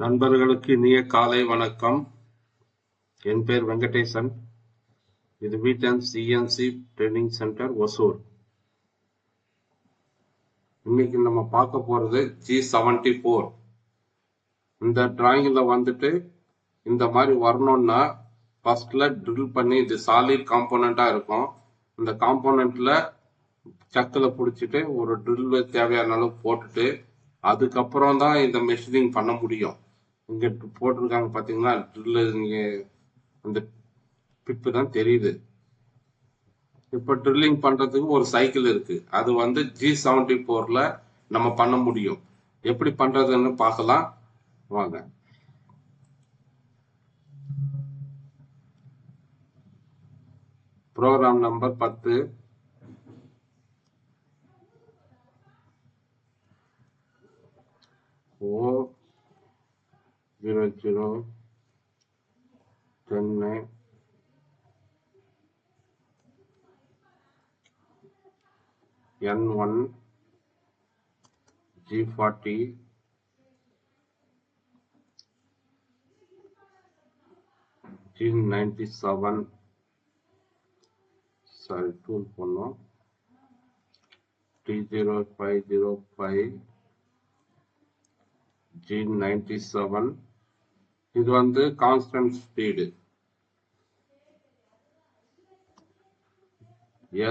நண்பர்களுக்கு இனிய காலை வணக்கம். என் பேர் வெங்கடேசன். இது Vuitton CNC training centre Hosur. இன்னைக்கு நம்ம பார்க்க போறது G74. இந்த டிராயிங்ல வந்துட்டு இந்த மாதிரி வரணும்னா ஃபர்ஸ்ட்ல ட்ரில் பண்ணி, இது சாலிட் காம்போனண்டா இருக்கும். இந்த காம்போனண்ட்ல சக்கில் பிடிச்சிட்டு ஒரு ட்ரில் தேவையான அளவு போட்டுட்டு அதுக்கப்புறம் தான் இந்த மெஷினிங் பண்ண முடியும். இங்க போட்டிருக்காங்க பாத்தீங்களா, ட்ரில் இங்க அந்த பிப்பு தான் தெரியுது. இப்ப ட்ரில்லிங் பண்றதுக்கு ஒரு சைக்கிள் இருக்கு. அது வந்து G74ல நம்ம பண்ண முடியும். எப்படி பண்றதுன்னு பார்க்கலாம் வாங்க. Program number 10. O00 10 N1 G40 G97 sorry tool பண்ணோம். T0505 G97. இது வந்து கான்ஸ்டன்ட் ஸ்பீடு.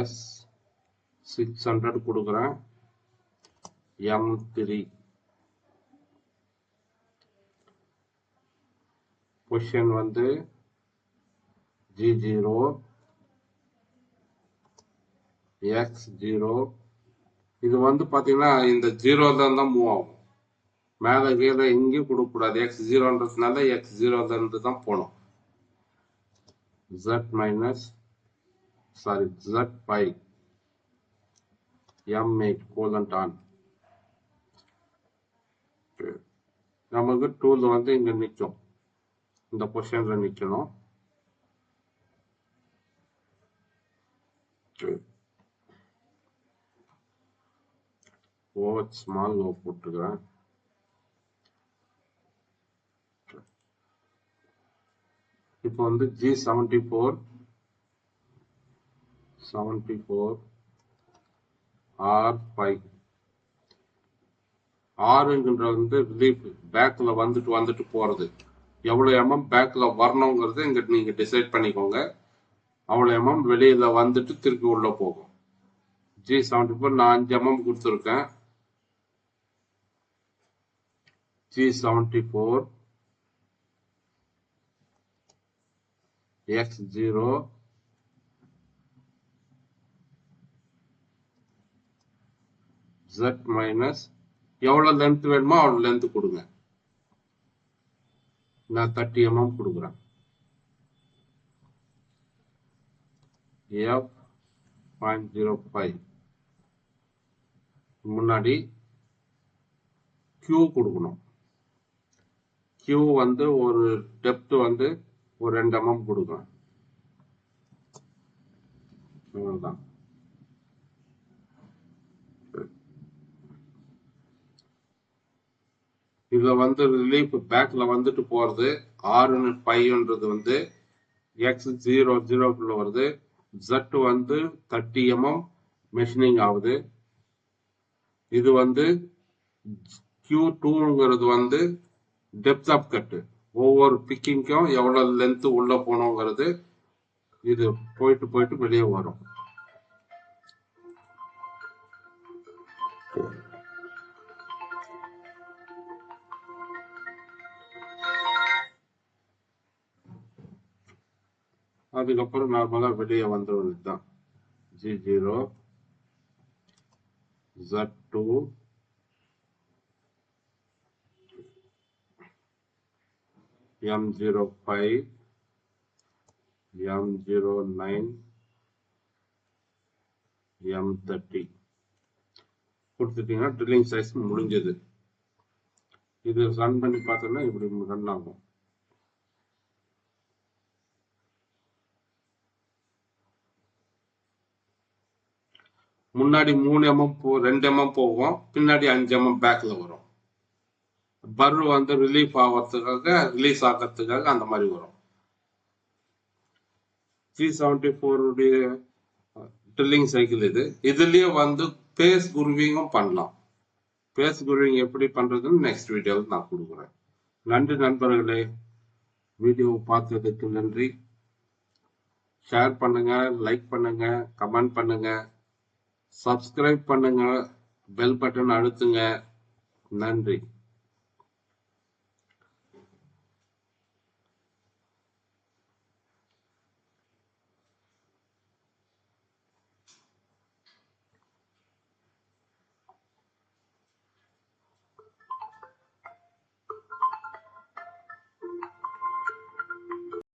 S600 கொடுக்குறேன். M3 பொசிஷன் வந்து G0 X0. இது வந்து பாத்தீங்கன்னா இந்த 0 தான் மூவ் ஆகும். மேல கீழே எங்கேயும் கொடுக்கக்கூடாது. X0ன்றதுனால X0 இருந்து தான் போகணும். Z5 M8 கோலண்ட் on. நமக்கு டூல் வந்து இங்க நிற்கும். இந்த பொசிஷன்ல நிக்கணும். ஓவர் ஸ்மால் ஓ போட்டுக்கிறேன். இப்போ வந்து G74 R5. ஆறுங்கிற வந்து ரிலீஃப் பேக்ல வந்துட்டு போறது. எவ்வளவு எம்எம் பேக்ல வரணுங்கிறது இங்க நீங்க டிசைட் பண்ணிக்கோங்க. அவ்வளவு எம்எம் வெளியில வந்துட்டு திருப்பி உள்ள போகும். G74 நான் 5 எம்எம் கொடுத்துருக்கேன். G74 X0 Z மைனஸ் எவ்வளவு லென்த் வேணுமோ அவ்வளவு லென்த் கொடுங்க. நான் 30 mm கொடுக்குறேன். F.05 முன்னாடி Q கொடுக்கணும். Q வந்து ஒரு டெப்த் வந்து ஒரு 2 mm கொடுக்கணும். அவ்வளவுதான். இதுல வந்து ரிலீஃப் பேக்ல வந்துட்டு போறது. R5ன்றது வந்து X00 வருது. Z வந்து 30 mm மெஷினிங் ஆகுது. இது வந்து Q2ங்கிறது வந்து டெப்த் ஆஃப் கட். ஒவ்வொரு பிக்கிங்க்கும் எவ்வளவு லென்த் உள்ள போனோங்கிறது இது போயிட்டு வெளியே வரும். அதுக்கப்புறம் நார்மலா வெளியே வந்துடுவது தான். G0 Z2 M05 M09 M30 கொடுத்துட்டீங்கன்னா ட்ரில்லிங் சைஸ் முடிஞ்சது. இது ரன் பண்ணி பார்த்தோம்னா இப்படி ரன் ஆகும். முன்னாடி 3 mm 2 mm போகும், பின்னாடி 5 mm பேக்ல வரும். பர் வந்து ரிலீஸ் ஆகிறதுக்காக அந்த மாதிரி வரும். 374 உடைய ட்ரில்லிங் சைக்கிள் இது. இதுலயே வந்து பேஸ் குருவிங்கும் பண்ணலாம். பேஸ் குருவிங் எப்படி பண்றதுன்னு நெக்ஸ்ட் வீடியோவில் நான் கொடுக்குறேன். நன்றி நண்பர்களே, வீடியோ பார்த்ததுக்கு நன்றி. ஷேர் பண்ணுங்க, லைக் பண்ணுங்க, கமெண்ட் பண்ணுங்க, சப்ஸ்கிரைப் பண்ணுங்க, பெல் பட்டன் அழுத்துங்க. நன்றி.